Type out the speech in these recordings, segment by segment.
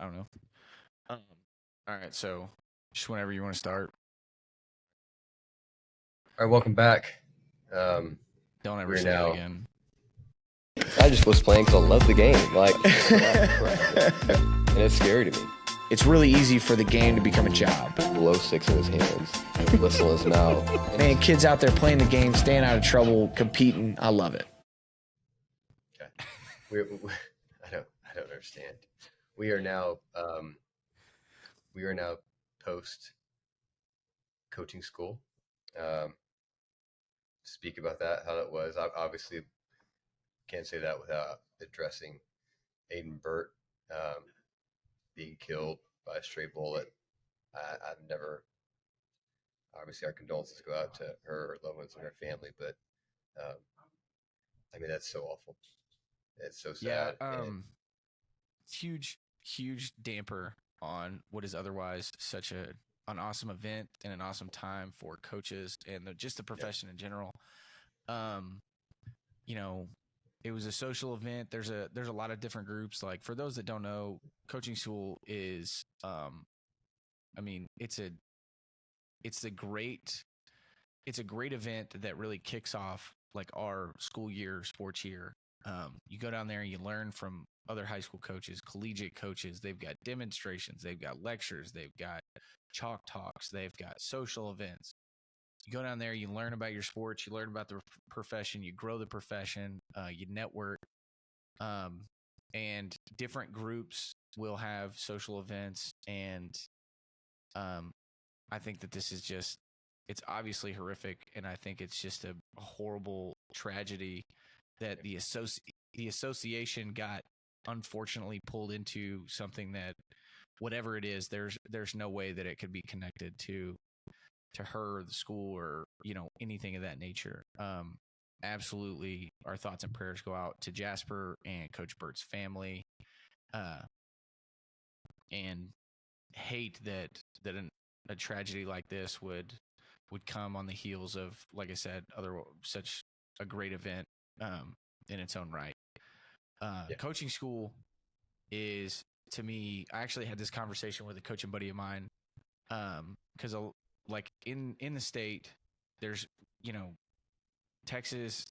I don't know. All right, so just whenever you want to start. All right, welcome back. Don't ever say that again. I just was playing because I love the game. And it's scary to me. It's really easy for the game to become a job. Blow sticks in his hands, whistle in his mouth. Man, kids out there playing the game, staying out of trouble, competing. I love it. Okay. I don't understand. We are now post coaching school. Speak about that, how that was. I obviously can't say that without addressing Aiden Burt being killed by a stray bullet. I've never, obviously our condolences go out to her loved ones and her family, but I mean, that's so awful. It's so sad. Yeah, huge damper on what is otherwise such an awesome event and an awesome time for coaches and just the profession in general. It was a social event. There's a lot of different groups. Like, for those that don't know, coaching school is, it's a great event that really kicks off like our school year, sports year. You go down there and you learn from other high school coaches, collegiate coaches. They've got demonstrations, they've got lectures, they've got chalk talks, they've got social events. You go down there, you learn about your sports, you learn about the profession, you grow the profession, you network, and different groups will have social events. And I think that this is just, it's obviously horrific, and I think it's just a horrible tragedy that the association got unfortunately pulled into something that, whatever it is, there's no way that it could be connected to her, the school, or anything of that nature. Absolutely, our thoughts and prayers go out to Jasper and Coach Burt's family, and hate that a tragedy like this would come on the heels of, like I said, such a great event in its own right. Coaching school is, to me, I actually had this conversation with a coaching buddy of mine, because like in the state, there's Texas,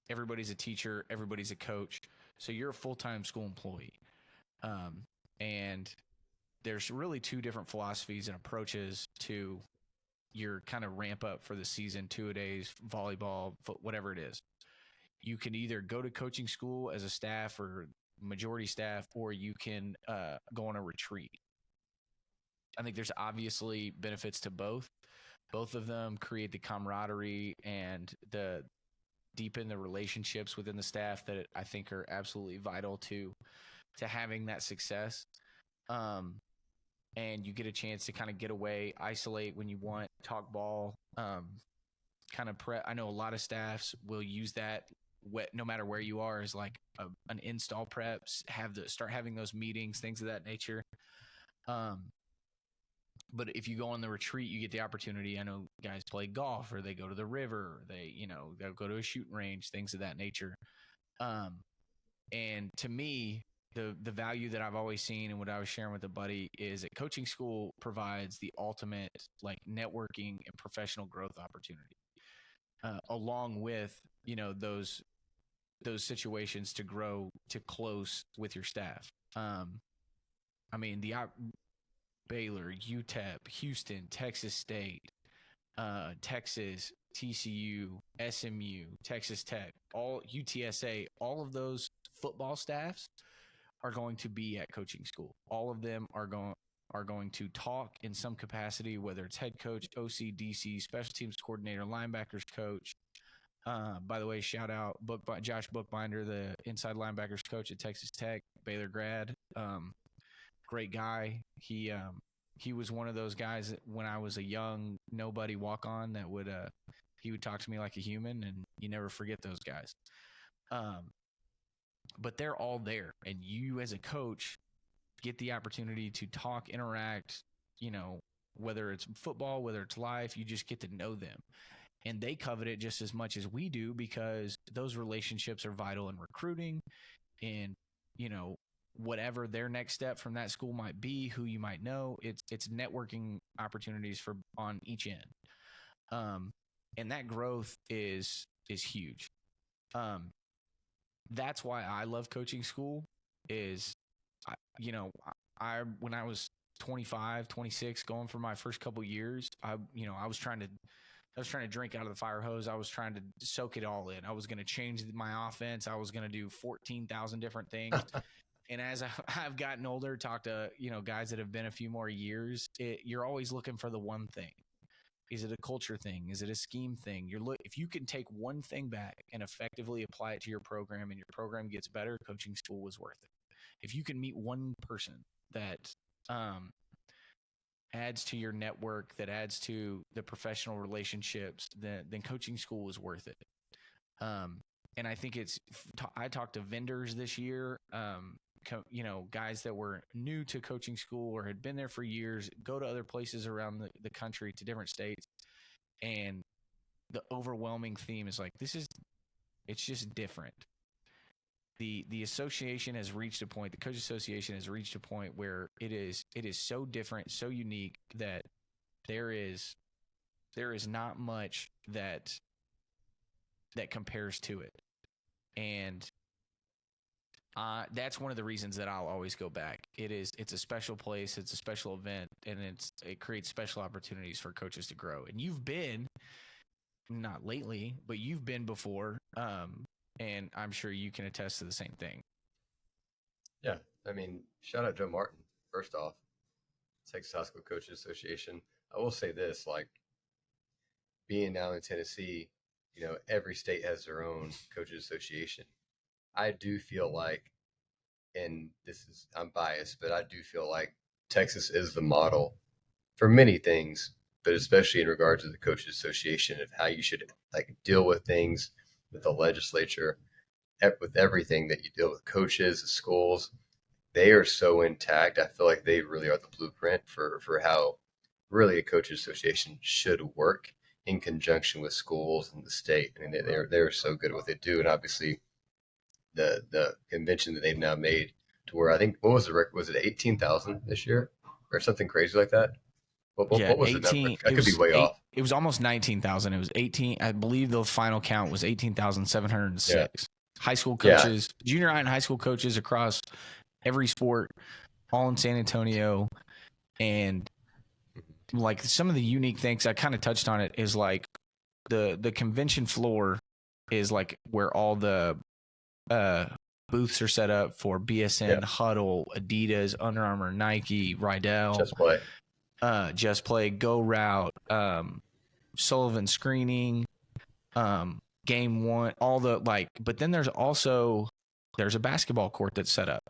everybody's a teacher, everybody's a coach, so you're a full-time school employee, and there's really two different philosophies and approaches to your kind of ramp up for the season, 2-a-days, volleyball, whatever it is. You can either go to coaching school as a staff or majority staff, or you can go on a retreat. I think there's obviously benefits to both. Both of them create the camaraderie and the deepen the relationships within the staff that I think are absolutely vital to having that success. And you get a chance to kind of get away, isolate when you want, talk ball, kind of prep. I know a lot of staffs will use that, no matter where you are, as like an install preps, start having those meetings, things of that nature. But if you go on the retreat, you get the opportunity. I know guys play golf, or they go to the river, they'll go to a shooting range, things of that nature. And to me, the value that I've always seen, and what I was sharing with a buddy, is that coaching school provides the ultimate like networking and professional growth opportunity, along with those situations to grow to close with your staff. Baylor, UTEP, Houston, Texas State, Texas, TCU, SMU, Texas Tech, all UTSA, all of those football staffs are going to be at coaching school. All of them are going to talk in some capacity, whether it's head coach, OC, DC, special teams coordinator, linebackers coach. By the way, shout out Josh Bookbinder, the inside linebackers coach at Texas Tech, Baylor grad. Great guy. He was one of those guys that when I was a young nobody walk-on that he would talk to me like a human, and you never forget those guys. But they're all there, and you as a coach get the opportunity to talk, interact, whether it's football, whether it's life, you just get to know them. And they covet it just as much as we do, because those relationships are vital in recruiting and, whatever their next step from that school might be, who you might know. It's networking opportunities on each end. And that growth is huge. That's why I love coaching school is, when I was 25, 26, going for my first couple years, I was trying to drink out of the fire hose. I was trying to soak it all in. I was going to change my offense. I was going to do 14,000 different things. And as I've gotten older, talked to, guys that have been a few more years, you're always looking for the one thing. Is it a culture thing? Is it a scheme thing? If you can take one thing back and effectively apply it to your program and your program gets better, coaching school was worth it. If you can meet one person that adds to your network, that adds to the professional relationships, then coaching school is worth it. And I think I talked to vendors this year, guys that were new to coaching school or had been there for years, go to other places around the country, to different states. And the overwhelming theme is like, it's just different. The association has reached a point, the coach association has reached a point where it is so different, so unique that there is not much that compares to it. And that's one of the reasons that I'll always go back. It's a special place, it's a special event, and it creates special opportunities for coaches to grow. And you've been, not lately, but you've been before, and I'm sure you can attest to the same thing. Yeah, I mean, shout out Joe Martin, first off, Texas High School Coaches Association. I will say this, like, being now in Tennessee, every state has their own coaches association. I do feel like, and I'm biased, but I do feel like Texas is the model for many things, but especially in regard to the coaches association, of how you should deal with things with the legislature, with everything that you deal with, coaches, schools. They are so intact. I feel like they really are the blueprint for how really a coaches association should work in conjunction with schools and the state. I mean, they're so good at what they do. And obviously the convention that they've now made to where, I think, what was the record? Was it 18,000 this year or something crazy like that? What was 18, the number? I could be way off. It was almost 19,000. It was 18. I believe the final count was 18,706. Yeah. High school coaches, junior high and high school coaches across every sport, all in San Antonio. And like some of the unique things, I kind of touched on it, is like the convention floor is like where all the booths are set up for BSN, Huddle, Adidas, Under Armour, Nike, Rydell, Just Play, Go Route, Sullivan Screening, Game One, all the but then there's a basketball court that's set up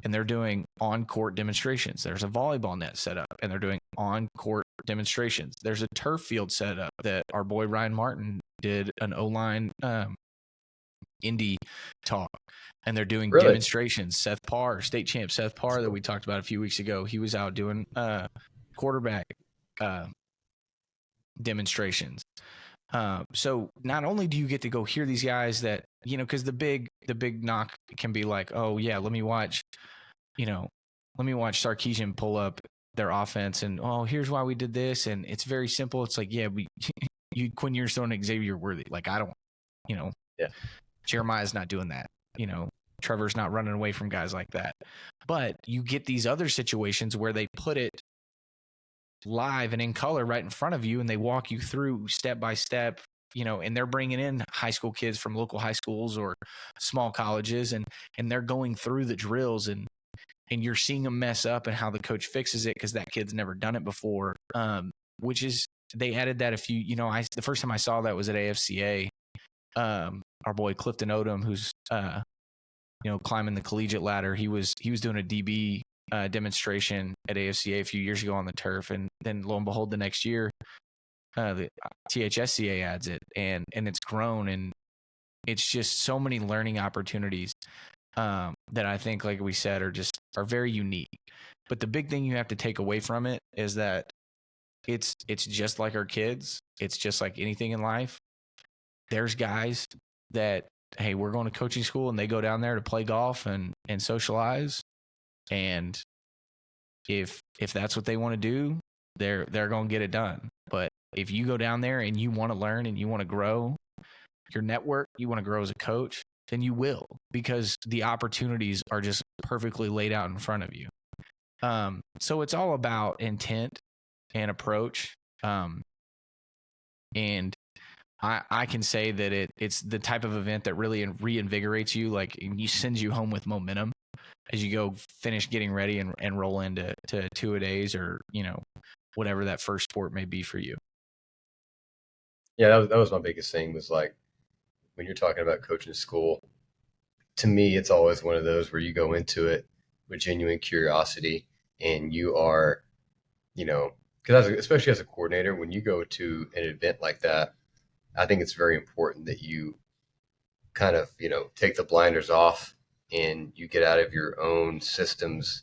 and they're doing on-court demonstrations. There's a volleyball net set up and they're doing on-court demonstrations. There's a turf field set up that our boy Ryan Martin did an O-line indie talk, and they're doing demonstrations. Seth Parr, state champ Seth Parr, that we talked about a few weeks ago, he was out doing quarterback demonstrations. So not only do you get to go hear these guys that, because the big knock can be like, oh yeah, let me watch Sarkisian pull up their offense and, oh, here's why we did this. And it's very simple. It's like, yeah, Quinn Earstone and Xavier Worthy. Like, I don't, Jeremiah's not doing that. Trevor's not running away from guys like that. But you get these other situations where they put it live and in color right in front of you, and they walk you through step by step, and they're bringing in high school kids from local high schools or small colleges, and they're going through the drills, and you're seeing them mess up and how the coach fixes it because that kid's never done it before. Which is, they added that the first time I saw that was at AFCA. Our boy Clifton Odom, who's climbing the collegiate ladder, he was doing a DB demonstration at AFCA a few years ago on the turf, and then lo and behold, the next year the THSCA adds it, and it's grown, and it's just so many learning opportunities that I think, like we said, are very unique. But the big thing you have to take away from it is that it's just like our kids. It's just like anything in life. There's guys that hey, we're going to coaching school, and they go down there to play golf and socialize. And if that's what they want to do, they're going to get it done. But if you go down there and you want to learn and you want to grow your network, you want to grow as a coach, then you will, because the opportunities are just perfectly laid out in front of you. So it's all about intent and approach. And I can say that it's the type of event that really reinvigorates you, like, and you sends you home with momentum as you go finish getting ready and roll into two-a-days, or, whatever that first sport may be for you. Yeah, that was my biggest thing, was like, when you're talking about coaching school, to me, it's always one of those where you go into it with genuine curiosity, and you are, because especially as a coordinator, when you go to an event like that, I think it's very important that you kind of, take the blinders off and you get out of your own systems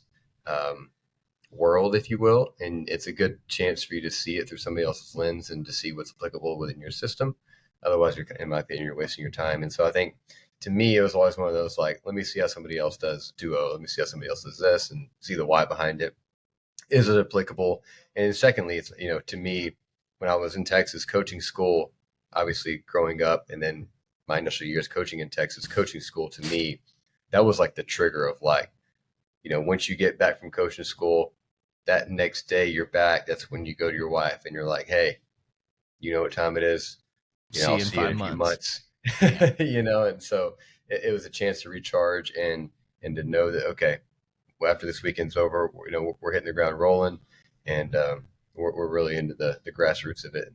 world, if you will. And it's a good chance for you to see it through somebody else's lens and to see what's applicable within your system. Otherwise, in my opinion, you're wasting your time. And so I think, to me, it was always one of those, like, let me see how somebody else does duo. Let me see how somebody else does this and see the why behind it. Is it applicable? And secondly, it's, to me, when I was in Texas coaching school, obviously growing up, and then my initial years coaching in Texas coaching school, to me, that was like the trigger of, like, once you get back from coaching school, that next day you're back. That's when you go to your wife and you're like, hey, you know what time it is? I'll see you in a few months. And so it was a chance to recharge and to know that, okay, well, after this weekend's over, we're hitting the ground rolling, and we're really into the grassroots of it.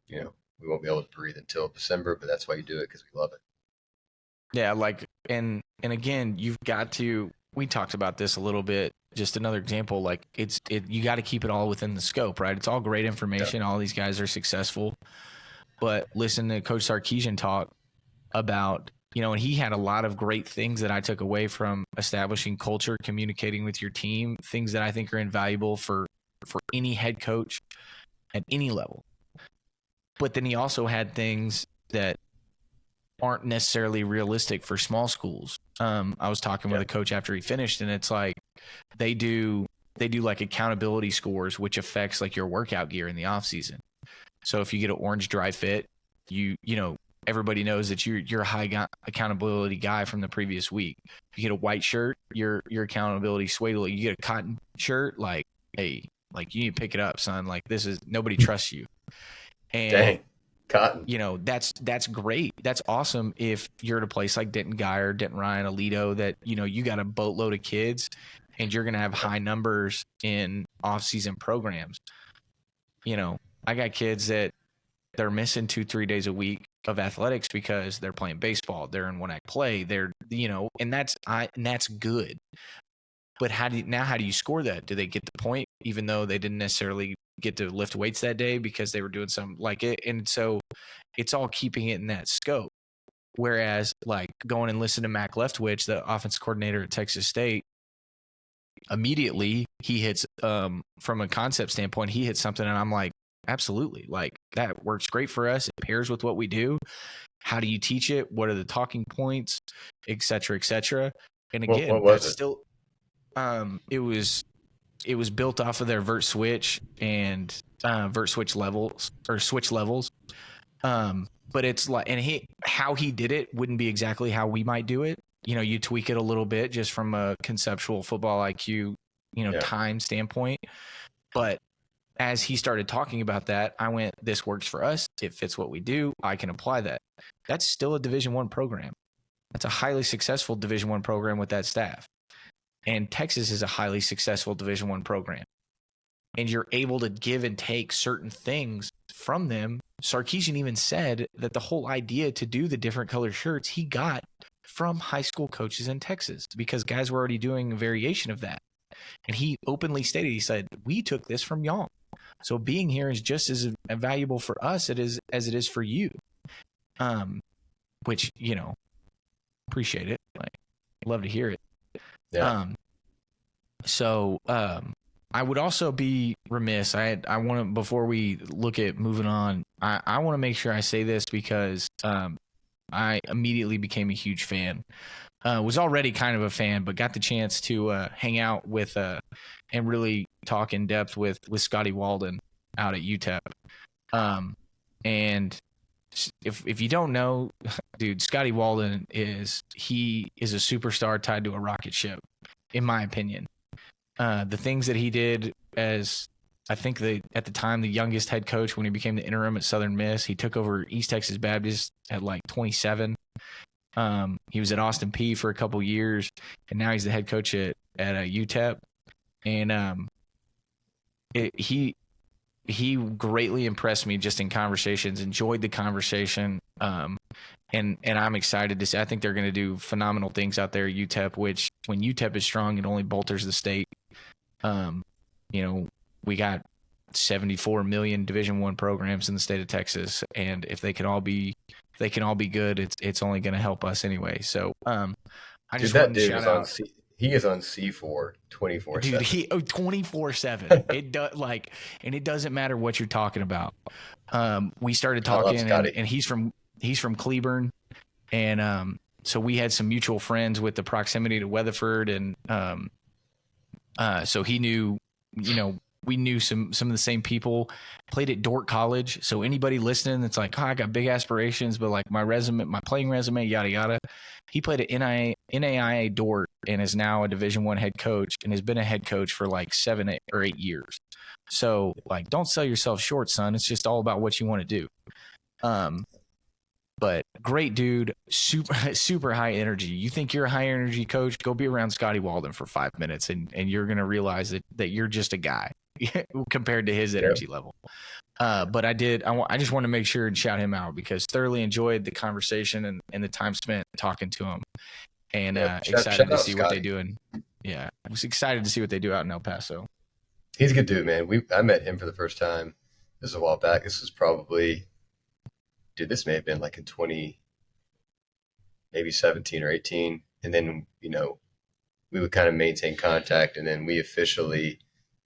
We won't be able to breathe until December, but that's why you do it, because we love it. Yeah, like, and again, you've got to. We talked about this a little bit. Just another example, like, you got to keep it all within the scope, right? It's all great information. Yeah. All these guys are successful, but listen to Coach Sarkisian talk about, and he had a lot of great things that I took away from establishing culture, communicating with your team, things that I think are invaluable for any head coach at any level. But then he also had things that aren't necessarily realistic for small schools. I was talking with a coach after he finished, and it's like they do like accountability scores, which affects like your workout gear in the off season. So if you get an orange dry fit, everybody knows that you're a high accountability guy from the previous week. You get a white shirt, your accountability suede. You get a cotton shirt, like, hey, like, you need to pick it up, son. Like, this is, nobody trusts you. And dang. Cotton. That's great. That's awesome if you're at a place like Denton Guyer, Denton Ryan, Alito, that, you got a boatload of kids and you're going to have high numbers in off-season programs. I got kids that they're missing 2-3 days a week of athletics because they're playing baseball. They're in one-act play. They're, and that's good. But how do you score that? Do they get the point even though they didn't necessarily get to lift weights that day because they were doing something like it? And so it's all keeping it in that scope. Whereas, like, going and listen to Mac Leftwich, the offense coordinator at Texas State, immediately he hits, from a concept standpoint, he hits something, and I'm like, absolutely, like, that works great for us. It pairs with what we do. How do you teach it? What are the talking points, et cetera, et cetera? And again, what was it? Still, it was built off of their vert switch and vert switch levels, or switch levels. But it's like, and how he did it wouldn't be exactly how we might do it. You tweak it a little bit just from a conceptual football IQ, time standpoint. But as he started talking about that, I went, this works for us. It fits what we do. I can apply that. That's still a Division I program. That's a highly successful Division I program with that staff. And Texas is a highly successful Division I program. And you're able to give and take certain things from them. Sarkisian even said that the whole idea to do the different color shirts he got from high school coaches in Texas, because guys were already doing a variation of that. And he openly stated, he said, we took this from y'all. So being here is just as valuable for us as it is for you. Which, appreciate it. Like, love to hear it. Yeah. I would also be remiss. I want to, before we look at moving on, I want to make sure I say this because I immediately became a huge fan. Was already kind of a fan, but got the chance to hang out with and really talk in depth with Scotty Walden out at UTEP. And if you don't know, dude, Scotty Walden is a superstar tied to a rocket ship, in my opinion. The things that he did as, I think, at the time, the youngest head coach when he became the interim at Southern Miss. He took over East Texas Baptist at like 27. He was at Austin Peay for a couple years, and now he's the head coach at UTEP. And he greatly impressed me just in conversations. Enjoyed the conversation. And I'm excited to see. I think they're going to do phenomenal things out there at UTEP. Which, when UTEP is strong, it only bolsters the state. We got 74 million Division I programs in the state of Texas, and if they can all be good, it's only going to help us anyway. So I just wanted to shout out. He is on C4 24/7. Dude, 24/7. It does and it doesn't matter what you're talking about. We started talking, and he's from Cleburne, and so we had some mutual friends with the proximity to Weatherford, and so he knew, we knew some of the same people. Played at Dordt College, so anybody listening that's like, I got big aspirations, but like my playing resume, yada yada. He played at NAIA Dordt and is now a Division I head coach, and has been a head coach for like 7 or 8 years. So like, don't sell yourself short, son. It's just all about what you want to do. But great dude, super high energy. You think you're a high energy coach? Go be around Scotty Walden for 5 minutes, and you're gonna realize that you're just a guy compared to his energy level. But I just want to make sure and shout him out, because thoroughly enjoyed the conversation and the time spent talking to him, and excited to see what they do. And I was excited to see what they do out in El Paso. He's a good dude, man. I met him for the first time. This is a while back. This was probably, dude, this may have been like in 17 or 18. And then, we would kind of maintain contact. And then we officially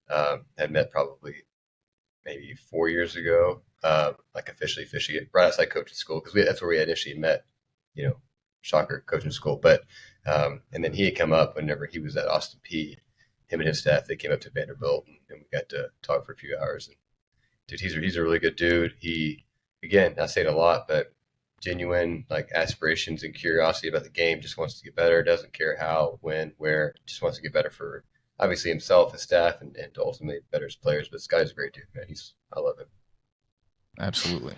had met probably maybe 4 years ago, like officially right outside coaching school, because that's where we initially met, shocker, coaching school. But and then he had come up whenever he was at Austin Peay. Him and his staff, they came up to Vanderbilt, and we got to talk for a few hours. And dude, he's a really good dude. He, again, I say it a lot, but genuine like aspirations and curiosity about the game. Just wants to get better. Doesn't care how, when, where. Just wants to get better for obviously himself, his staff, and ultimately better his players. But this guy's a great dude, man. I love him. Absolutely.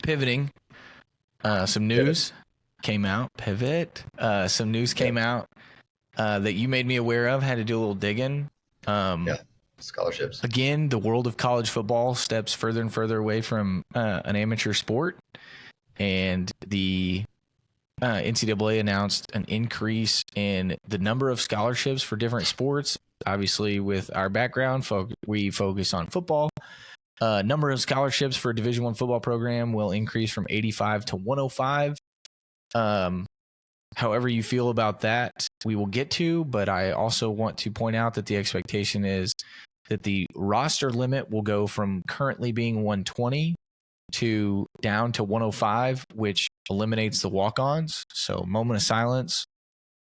Pivoting. Some news came out. Some news came out that you made me aware of. Had to do a little digging. Scholarships. Again, the world of college football steps further and further away from an amateur sport, and the NCAA announced an increase in the number of scholarships for different sports. Obviously, with our background, we focus on football. Number of scholarships for a Division I football program will increase from 85 to 105. However you feel about that, we will get to, but I also want to point out that the expectation is that the roster limit will go from currently being 120 down to 105, which eliminates the walk-ons. So moment of silence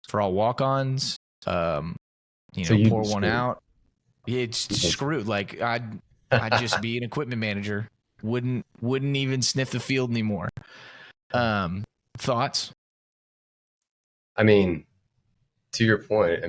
for all walk-ons. Pour one out. It's screwed. Like I'd just be an equipment manager. Wouldn't even sniff the field anymore. Thoughts? I mean, to your point,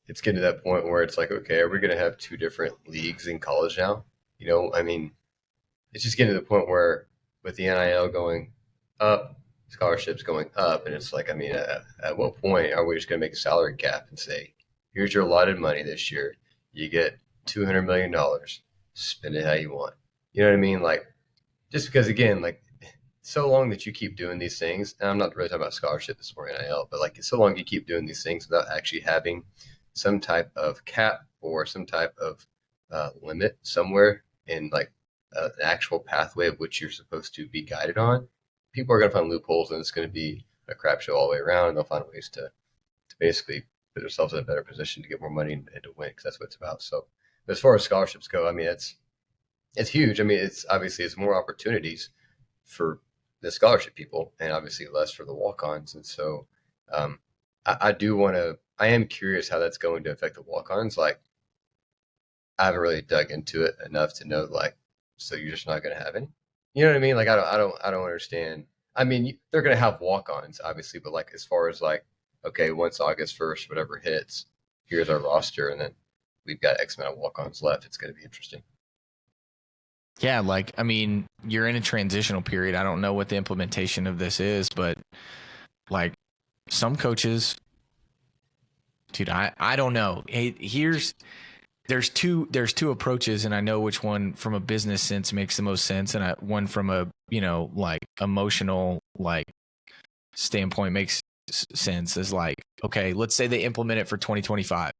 it's getting to that point where it's like, okay, are we going to have two different leagues in college now? It's just getting to the point where with the NIL going up, scholarships going up, and it's like, at what point are we just going to make a salary cap and say, here's your allotted money this year. You get $200 million. Spend it how you want. You know what I mean? Like, just because, again, like, so long that you keep doing these things, and I'm not really talking about scholarship, this is more NIL, but like, so long you keep doing these things without actually having some type of cap or some type of limit somewhere in like an actual pathway of which you're supposed to be guided on, people are going to find loopholes, and it's going to be a crap show all the way around. And they'll find ways to basically put themselves in a better position to get more money and to win, because that's what it's about. So as far as scholarships go, it's huge. It's obviously, it's more opportunities for the scholarship people, and obviously less for the walk-ons. And so I do want to. I am curious how that's going to affect the walk-ons. Like, I haven't really dug into it enough to know, like, so you're just not going to have any. You know what I mean? Like, I don't understand. I mean, they're going to have walk-ons, obviously, but like as far as like, okay, once August 1st, whatever hits, here's our roster, and then we've got X amount of walk-ons left. It's going to be interesting. Yeah, like, I mean, you're in a transitional period. I don't know what the implementation of this is, but like some coaches, dude, I don't know. Hey, there's two approaches, and I know which one from a business sense makes the most sense, and one from a, like emotional like standpoint makes sense. Is like, okay, let's say they implement it for 2025,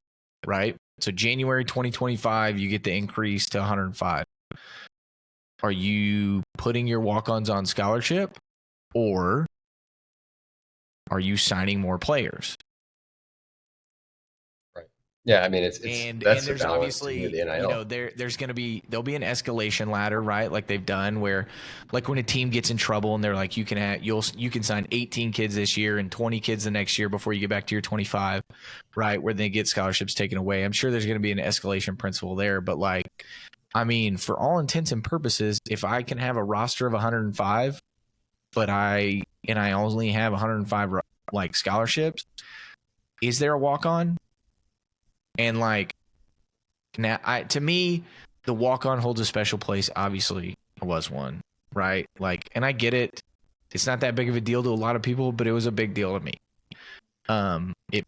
right? So January 2025, you get the increase to 105. Are you putting your walk-ons on scholarship, or are you signing more players? Right. Yeah, I mean, it's and that's there's the balance obviously, to the NIL. there'll be an escalation ladder, right? Like they've done, where like when a team gets in trouble and they're like, you can sign 18 kids this year and 20 kids the next year before you get back to your 25, right? Where they get scholarships taken away. I'm sure there's going to be an escalation principle there, but like, I mean, for all intents and purposes, if I can have a roster of 105, but I only have 105 like scholarships, is there a walk-on? And like, now, to me, the walk-on holds a special place. Obviously, I was one, right? Like, and I get it. It's not that big of a deal to a lot of people, but it was a big deal to me. It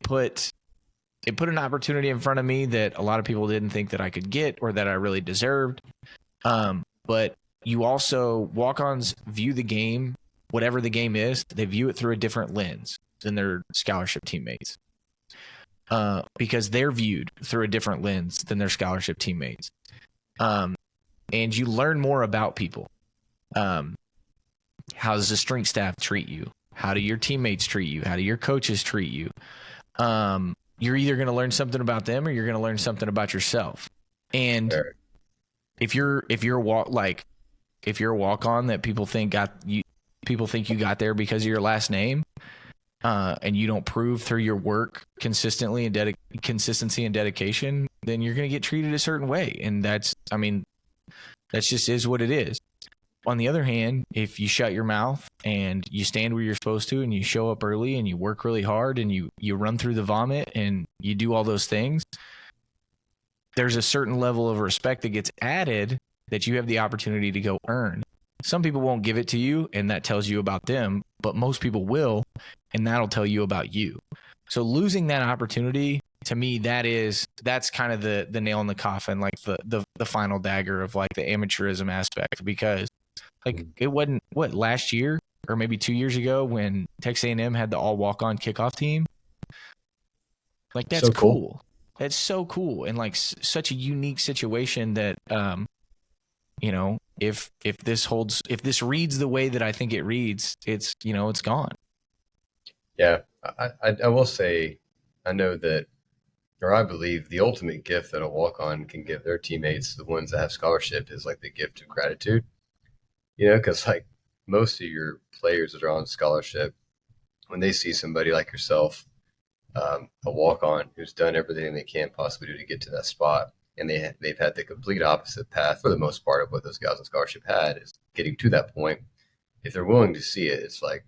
put an opportunity in front of me that a lot of people didn't think that I could get or that I really deserved. But you also, walk-ons view the game, whatever the game is, they view it through a different lens than their scholarship teammates. Because they're viewed through a different lens than their scholarship teammates. And you learn more about people. How does the strength staff treat you? How do your teammates treat you? How do your coaches treat you? You're either going to learn something about them or you're going to learn something about yourself. And if you're a walk-on that people think you got there because of your last name, and you don't prove through your work consistently and consistency and dedication, then you're going to get treated a certain way. And that's just is what it is. On the other hand, if you shut your mouth and you stand where you're supposed to and you show up early and you work really hard and you run through the vomit and you do all those things, there's a certain level of respect that gets added that you have the opportunity to go earn. Some people won't give it to you, and that tells you about them, but most people will, and that'll tell you about you. So losing that opportunity, to me, that's kind of the nail in the coffin, like the final dagger of like the amateurism aspect, because like it wasn't last year or maybe 2 years ago when Texas A&M had the all walk-on kickoff team. Like, that's so cool. That's so cool, and like such a unique situation that if this reads the way that I think it reads, it's gone. Yeah, I will say, I know that, or I believe the ultimate gift that a walk-on can give their teammates, the ones that have scholarship, is like the gift of gratitude. Because like most of your players that are on scholarship, when they see somebody like yourself, a walk-on who's done everything they can possibly do to get to that spot, and they've had the complete opposite path for the most part of what those guys on scholarship had, is getting to that point. If they're willing to see it, it's like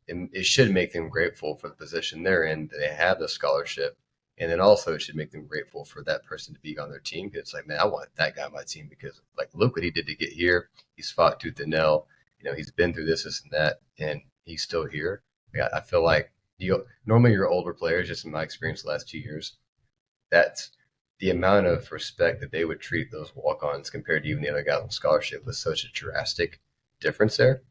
it should make them grateful for the position they're in, that they have the scholarship. And then also it should make them grateful for that person to be on their team. Because it's like, man, I want that guy on my team because like, look what he did to get here. He's fought tooth and nail. He's been through this and that, and he's still here. I feel like normally your older players, just in my experience the last 2 years, that's the amount of respect that they would treat those walk-ons compared to even the other guys on scholarship was such a drastic difference there.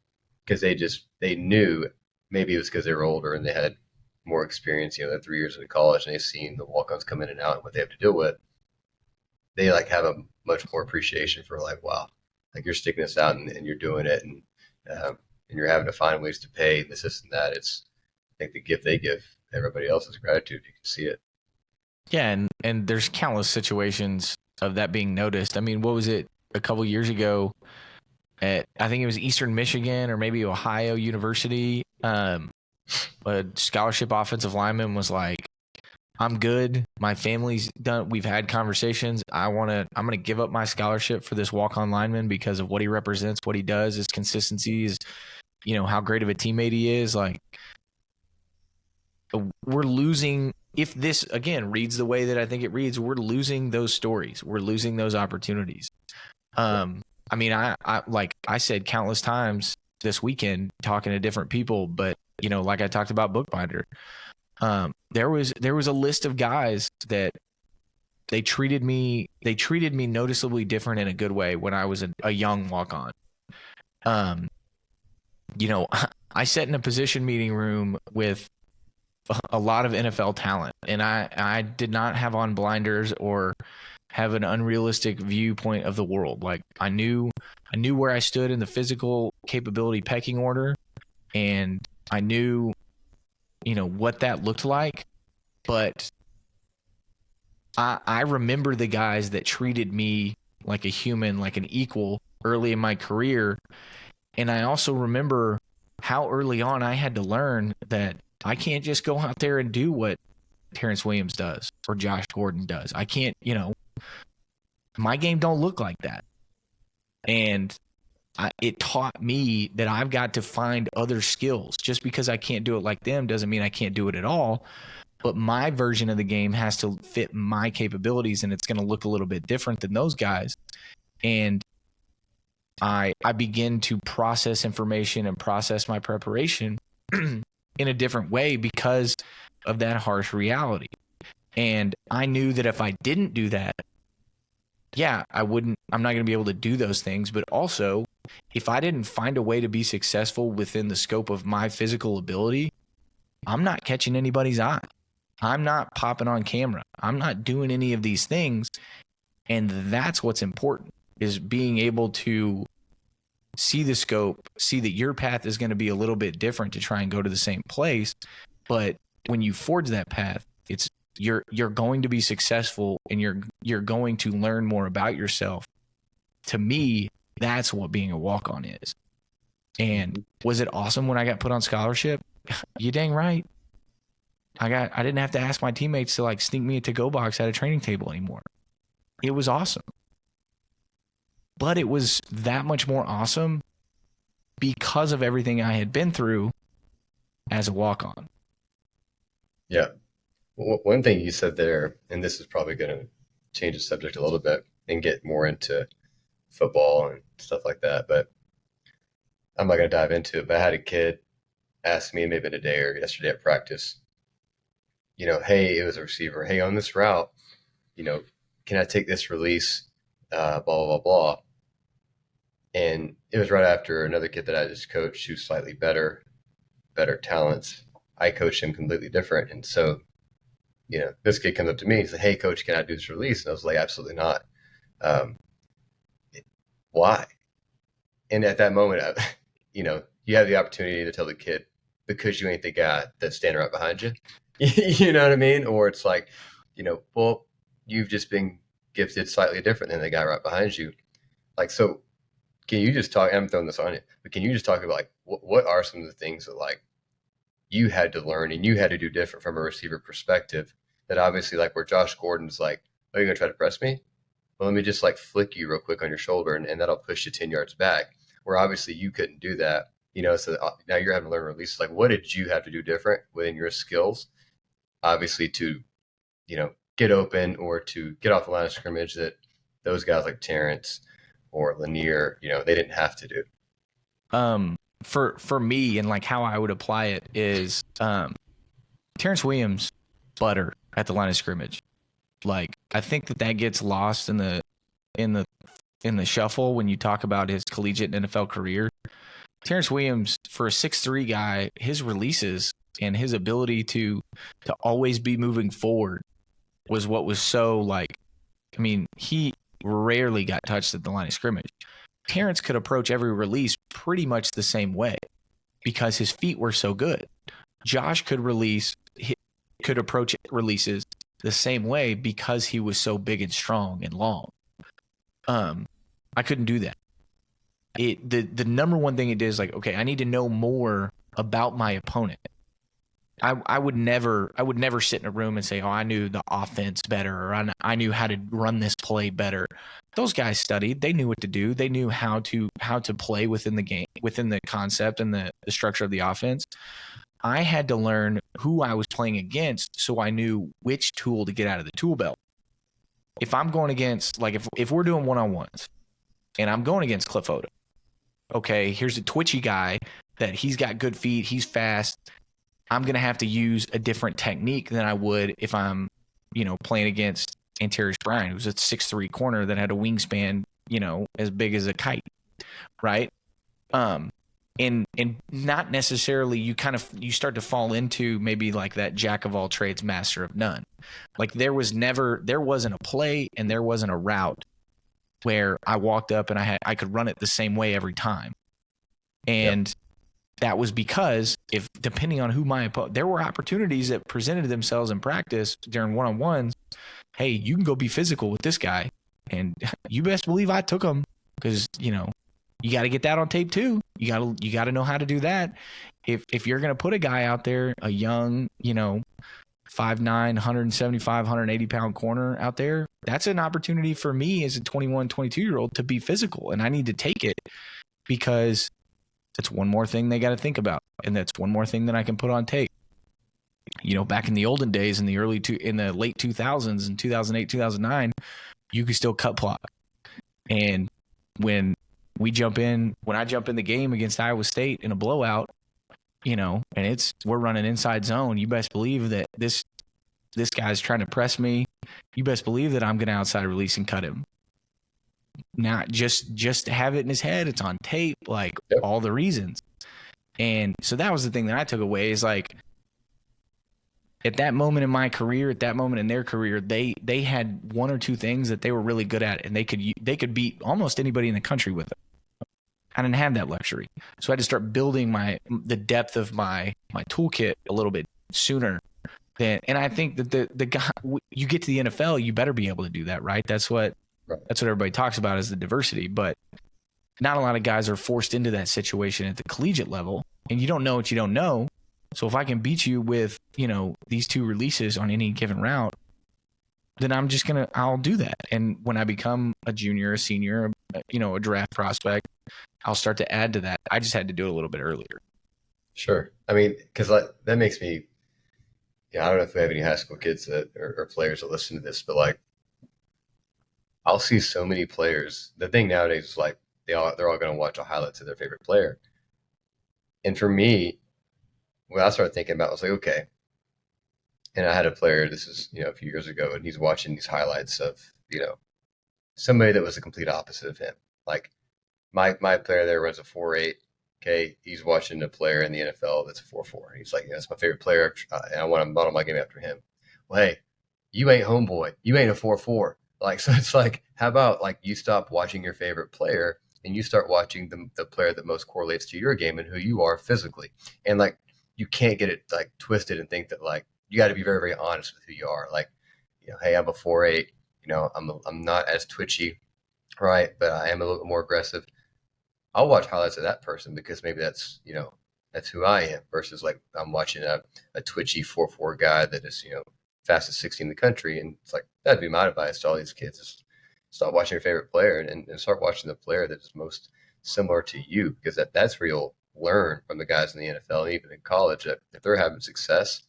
Because they knew, maybe it was because they were older and they had more experience, they're 3 years in college and they've seen the walk-ons come in and out and what they have to deal with. They like have a much more appreciation for like, wow, like you're sticking this out and you're doing it, and you're having to find ways to pay this and that. It's, I think, the gift they give everybody else is gratitude. You can see it. Yeah, and there's countless situations of that being noticed. I mean, what was it a couple years ago? at, I think it was Eastern Michigan or maybe Ohio University. A scholarship offensive lineman was like, I'm good. My family's done. We've had conversations. I'm going to give up my scholarship for this walk-on lineman because of what he represents, what he does, his consistency, is, how great of a teammate he is. Like, we're losing, if this again reads the way that I think it reads, we're losing those stories. We're losing those opportunities. I mean, I like I said countless times this weekend talking to different people, but like I talked about Bookbinder, there was a list of guys that they treated me noticeably different in a good way when I was a young walk-on. I sat in a position meeting room with a lot of NFL talent, and I did not have on blinders or have an unrealistic viewpoint of the world. Like, I knew where I stood in the physical capability pecking order, and I knew, what that looked like. But I remember the guys that treated me like a human, like an equal early in my career. And I also remember how early on I had to learn that I can't just go out there and do what Terrence Williams does or Josh Gordon does. I can't, my game don't look like that. And it taught me that I've got to find other skills. Just because I can't do it like them doesn't mean I can't do it at all. But my version of the game has to fit my capabilities, and it's going to look a little bit different than those guys. And I begin to process information and process my preparation in a different way because of that harsh reality. And I knew that if I didn't do that, I'm not going to be able to do those things. But also, if I didn't find a way to be successful within the scope of my physical ability, I'm not catching anybody's eye. I'm not popping on camera. I'm not doing any of these things. And that's what's important, is being able to see the scope, see that your path is going to be a little bit different to try and go to the same place. But when you forge that path, it's you're going to be successful, and you're going to learn more about yourself. To me, that's what being a walk-on is. And was it awesome when I got put on scholarship? You dang right. I didn't have to ask my teammates to like sneak me a to-go box at a training table anymore. It was awesome. But it was that much more awesome because of everything I had been through as a walk-on. Yeah. One thing you said there, and this is probably going to change the subject a little bit and get more into football and stuff like that, but I'm not going to dive into it. But I had a kid ask me maybe today or yesterday at practice, hey, it was a receiver. Hey, on this route, can I take this release? Blah, blah, blah, blah. And it was right after another kid that I just coached who's slightly better talents. I coached him completely different. And so, this kid comes up to me and says, hey, coach, can I do this release? And I was like, absolutely not. Why? And at that moment, you have the opportunity to tell the kid, because you ain't the guy that's standing right behind you. You know what I mean? Or it's like, well, you've just been gifted slightly different than the guy right behind you. Like, so can you just talk, I'm throwing this on you, but can you just talk about like, what are some of the things that like you had to learn and you had to do different from a receiver perspective, that obviously like where Josh Gordon's like, oh, you're going to try to press me? Well, let me just like flick you real quick on your shoulder and that'll push you 10 yards back, where obviously you couldn't do that, so now you're having to learn release. Like, what did you have to do different within your skills, obviously, to, get open or to get off the line of scrimmage that those guys like Terrence or Lanier, they didn't have to do? For me, and like how I would apply it is, Terrence Williams, butter at the line of scrimmage. Like, I think that gets lost in the shuffle when you talk about his collegiate and NFL career. Terrence Williams, for a 6'3" guy, his releases and his ability to always be moving forward was what was so like, I mean, he rarely got touched at the line of scrimmage. Terrence could approach every release pretty much the same way because his feet were so good. Josh could approach releases the same way because he was so big and strong and long. I couldn't do that. the number one thing it did is like, okay, I need to know more about my opponent. I would never sit in a room and say, oh, I knew the offense better, or I knew how to run this play better. Those guys studied. They knew what to do. They knew how to play within the game, within the concept and the structure of the offense. I had to learn who I was playing against so I knew which tool to get out of the tool belt. If I'm going against, like if we're doing one-on-ones and I'm going against Cliff Odom, okay, here's a twitchy guy that he's got good feet, he's fast. I'm going to have to use a different technique than I would if I'm, playing against Antarius Bryant, who's a 6'3" corner that had a wingspan, as big as a kite, right? And not necessarily you start to fall into maybe like that jack of all trades, master of none. Like there wasn't a play and there wasn't a route where I walked up and I could run it the same way every time. And that was because depending on who my opponent, there were opportunities that presented themselves in practice during one-on-ones. Hey, you can go be physical with this guy, and you best believe I took him because you got to get that on tape too. You got to know how to do that. If you're going to put a guy out there, a young, 5'9", 175, 180 pound corner out there, that's an opportunity for me as a 21, 22-year-old to be physical, and I need to take it because that's one more thing they got to think about, and that's one more thing that I can put on tape. Back in the olden days, in the late 2000s, in 2008, 2009, you could still cut block. And when I jump in the game against Iowa State in a blowout, and we're running inside zone, you best believe that this guy's trying to press me. You best believe that I'm going to outside release and cut him. Not just have it in his head. It's on tape, like all the reasons. And so that was the thing that I took away is like, at that moment in my career, at that moment in their career, they had one or two things that they were really good at, and they could beat almost anybody in the country with it. I didn't have that luxury, so I had to start building the depth of my toolkit a little bit sooner. And I think that the guy, you get to the NFL, you better be able to do that, right? That's what everybody talks about is the diversity, but not a lot of guys are forced into that situation at the collegiate level, and you don't know what you don't know. So if I can beat you with, these two releases on any given route, then I'll do that. And when I become a junior, a senior, a draft prospect, I'll start to add to that. I just had to do it a little bit earlier. Sure. I mean, because that makes me, I don't know if we have any high school kids that or players that listen to this, but like, I'll see so many players. The thing nowadays is like they're all going to watch a highlight of their favorite player. And for me, what I started thinking about was like, okay. And I had a player, this is, a few years ago, and he's watching these highlights of, somebody that was the complete opposite of him. Like my player there runs a 4.8. Okay. He's watching a player in the NFL that's a 4.4. He's like, that's my favorite player. And I want to model my game after him. Well, hey, you ain't homeboy. You ain't a 4.4. Like, so it's like, how about like you stop watching your favorite player and you start watching the player that most correlates to your game and who you are physically. And like, you can't get it like twisted and think that like, you got to be very, very honest with who you are. Like, hey, I'm a 4.8, I'm not as twitchy, right? But I am a little bit more aggressive. I'll watch highlights of that person because maybe that's, that's who I am versus like I'm watching a twitchy 4.4 guy that is, fastest 60 in the country. And it's like, that'd be my advice to all these kids is stop watching your favorite player and start watching the player that is most similar to you, because that's where you'll learn from the guys in the NFL and even in college that if they're having success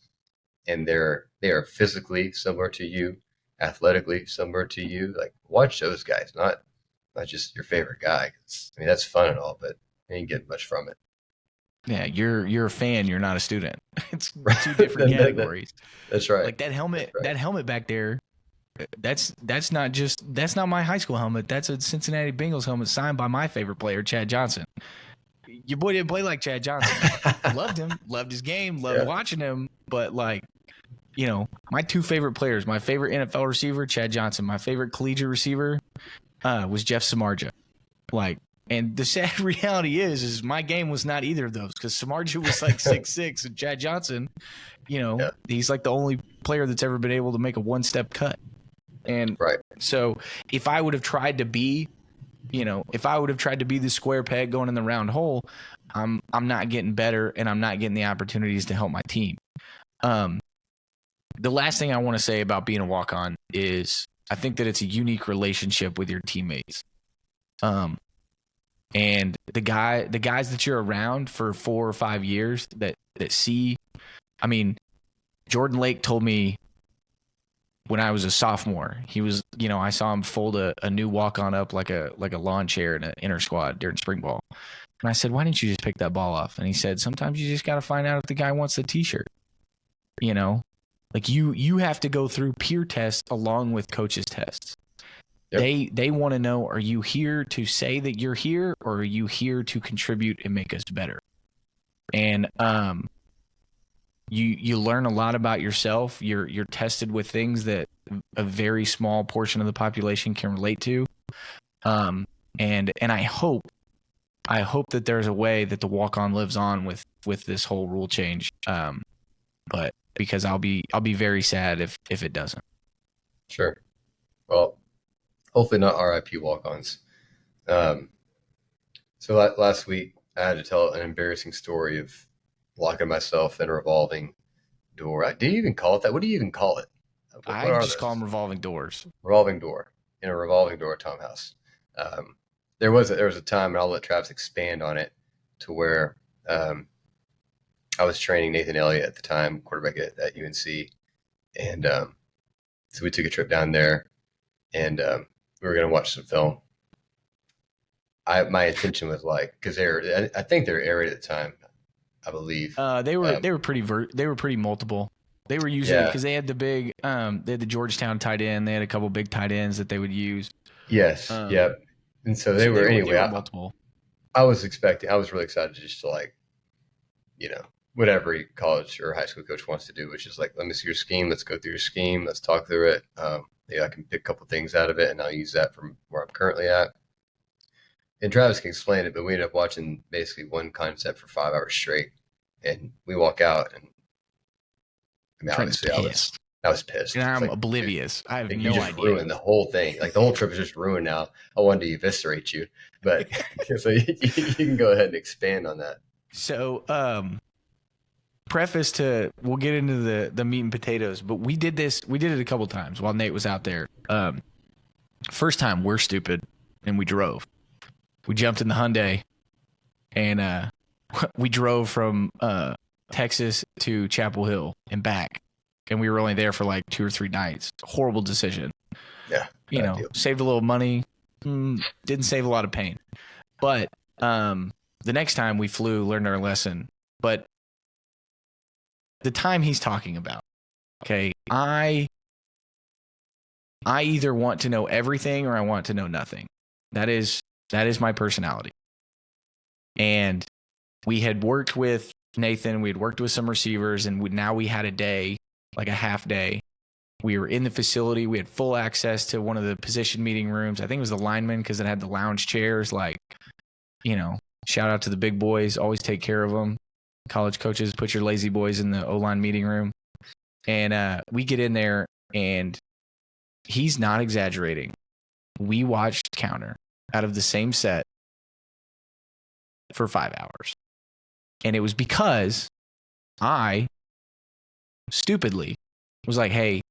and they are physically similar to you, athletically similar to you, like watch those guys, not just your favorite guy. I mean, that's fun and all, but you ain't getting much from it. Yeah, you're a fan. You're not a student. It's two different categories. That's right. Like that helmet, that helmet back there. That's not my high school helmet. That's a Cincinnati Bengals helmet signed by my favorite player, Chad Johnson. Your boy didn't play like Chad Johnson. Loved him, loved his game, loved watching him. But like, my two favorite players, my favorite NFL receiver, Chad Johnson, my favorite collegiate receiver was Jeff Samardzija. Like, and the sad reality is my game was not either of those because Samardzija was like 6'6", and Chad Johnson, he's like the only player that's ever been able to make a one-step cut. And so if I would have tried to be if I would have tried to be the square peg going in the round hole, I'm not getting better, and I'm not getting the opportunities to help my team. The last thing I want to say about being a walk-on is I think that it's a unique relationship with your teammates. And the guys that you're around for 4 or 5 years that see, I mean, Jordan Lake told me when I was a sophomore, he was, I saw him fold a new walk-on up like a lawn chair in an inter squad during spring ball. And I said, why didn't you just pick that ball up? And he said, sometimes you just got to find out if the guy wants the t-shirt. Like you have to go through peer tests along with coaches' tests. Yep. They want to know, are you here to say that you're here, or are you here to contribute and make us better? And you learn a lot about yourself. You're tested with things that a very small portion of the population can relate to. And I hope that there's a way that the walk-on lives on with this whole rule change. But because I'll be very sad if it doesn't. Sure. Well, hopefully not RIP walk-ons. So last week I had to tell an embarrassing story of locking myself in a revolving door. Do you even call it that? What do you even call it? I just call them revolving doors. Revolving door in a revolving door Tom house. There was a time, and I'll let Travis expand on it, to where I was training Nathan Elliott at the time, quarterback at UNC, and so we took a trip down there, and we were going to watch some film. My intention was because I think they were arid at the time, I believe. They were pretty multiple. They were usually, because they had the big they had the Georgetown tight end. They had a couple big tight ends that they would use. Yes. Yep. And so they were multiple. I was really excited just to whatever college or high school coach wants to do, which is let me see your scheme. Let's go through your scheme. Let's talk through it. I can pick a couple things out of it, and I'll use that from where I'm currently at. And Travis can explain it, but we ended up watching basically one concept for 5 hours straight. And we walk out, and obviously I was pissed. And I'm oblivious. I have no idea. Ruined the whole thing. The whole trip is just ruined now. I wanted to eviscerate you, but so you can go ahead and expand on that. So, preface to, we'll get into the meat and potatoes, but we did it a couple times while Nate was out there. First time, we're stupid, and we drove. We jumped in the Hyundai, and we drove from Texas to Chapel Hill and back, and we were only there for 2 or 3 nights. Horrible decision. Yeah. Saved a little money, didn't save a lot of pain. But the next time we flew, learned our lesson. But the time he's talking about, okay, I either want to know everything or I want to know nothing. That is my personality. And we had worked with Nathan, we had worked with some receivers, and now we had a day, a half day. We were in the facility. We had full access to one of the position meeting rooms. I think it was the lineman, because it had the lounge chairs. Shout out to the big boys. Always take care of them. College coaches, put your lazy boys in the O-line meeting room. And we get in there, and he's not exaggerating. We watched counter out of the same set for 5 hours. And it was because I stupidly was like, hey,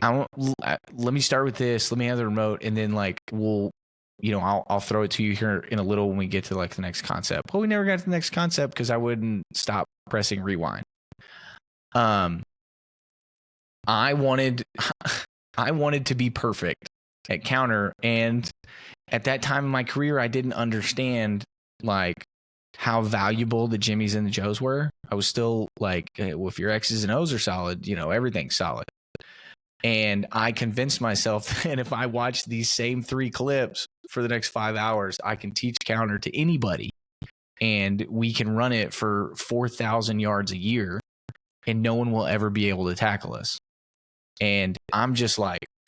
let me start with this. Let me have the remote. And then I'll throw it to you here in a little when we get to the next concept. Well, we never got to the next concept because I wouldn't stop pressing rewind. I wanted to be perfect at counter. And at that time in my career, I didn't understand how valuable the Jimmies and the Joes were. I was still if your X's and O's are solid, everything's solid. And I convinced myself that if I watch these same 3 clips for the next 5 hours, I can teach counter to anybody, and we can run it for 4,000 yards a year, and no one will ever be able to tackle us. And I'm just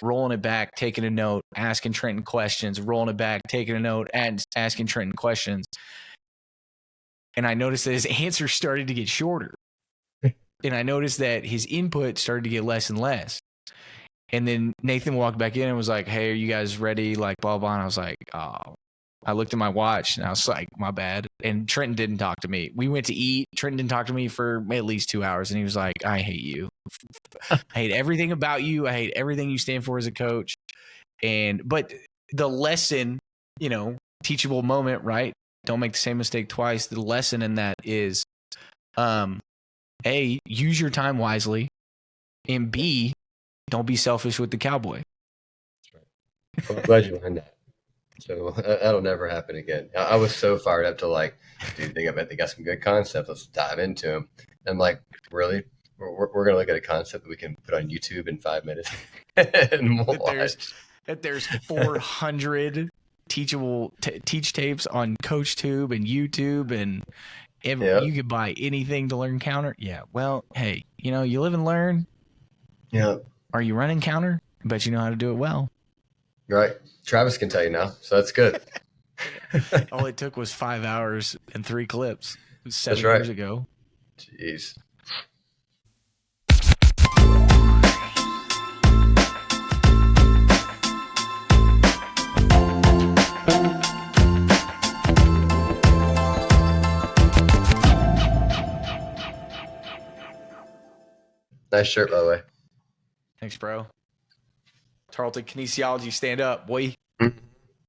rolling it back, taking a note, asking Trenton questions, rolling it back, taking a note, and asking Trenton questions. And I noticed that his answers started to get shorter. And I noticed that his input started to get less and less. And then Nathan walked back in and was like, "Hey, are you guys ready?" Like, blah, blah. And I was like, "Oh." I looked at my watch and I was like, "My bad." And Trenton didn't talk to me. We went to eat. Trenton didn't talk to me for at least 2 hours. And he was like, "I hate you. I hate everything about you. I hate everything you stand for as a coach." But the lesson, teachable moment, right? Don't make the same mistake twice. The lesson in that is, A, use your time wisely. And B, don't be selfish with the cowboy. That's right. I'm glad you learned that. So that'll never happen again. I was so fired up to like, dude, they got some good concepts. Let's dive into them. And I'm like, really? We're going to look at a concept that we can put on YouTube in 5 minutes and we'll that there's 400 teachable teach tapes on CoachTube and YouTube, and you could buy anything to learn counter. Yeah. Well, hey, you live and learn. Yeah. Are you running counter? I bet you know how to do it well. Right. Travis can tell you now, so that's good. All it took was 5 hours and 3 clips. 7 right. years ago. Jeez. Nice shirt, by the way. Thanks, bro. Tarleton Kinesiology, stand up, boy. Mm-hmm.